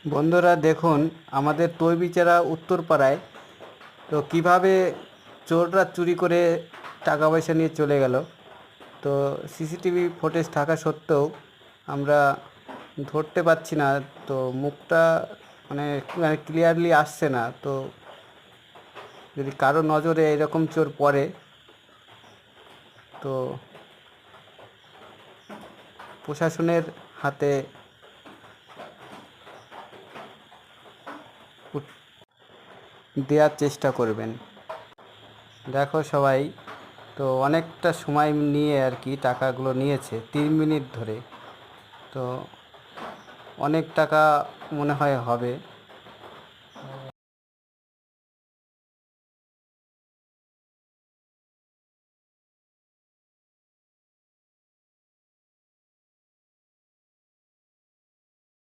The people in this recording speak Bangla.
বন্ধুরা দেখুন, আমাদের তৈবিচারা উত্তরপাড়ায় তো কিভাবে চোররা চুরি করে টাকা পয়সা নিয়ে চলে গেল। তো সিসিটিভি ফুটেজ থাকা সত্ত্বেও আমরা ধরতে পারছি না। তো মুখটা মানে ক্লিয়ারলি আসছে না। তো যদি কারো নজরে এরকম চোর পড়ে তো প্রশাসনের হাতে দেওয়ার চেষ্টা করবেন। দেখো সবাই, তো অনেকটা সময় নিয়ে আর কি টাকাগুলো নিয়েছে, 3 মিনিট ধরে। তো অনেক টাকা মনে হয় হবে।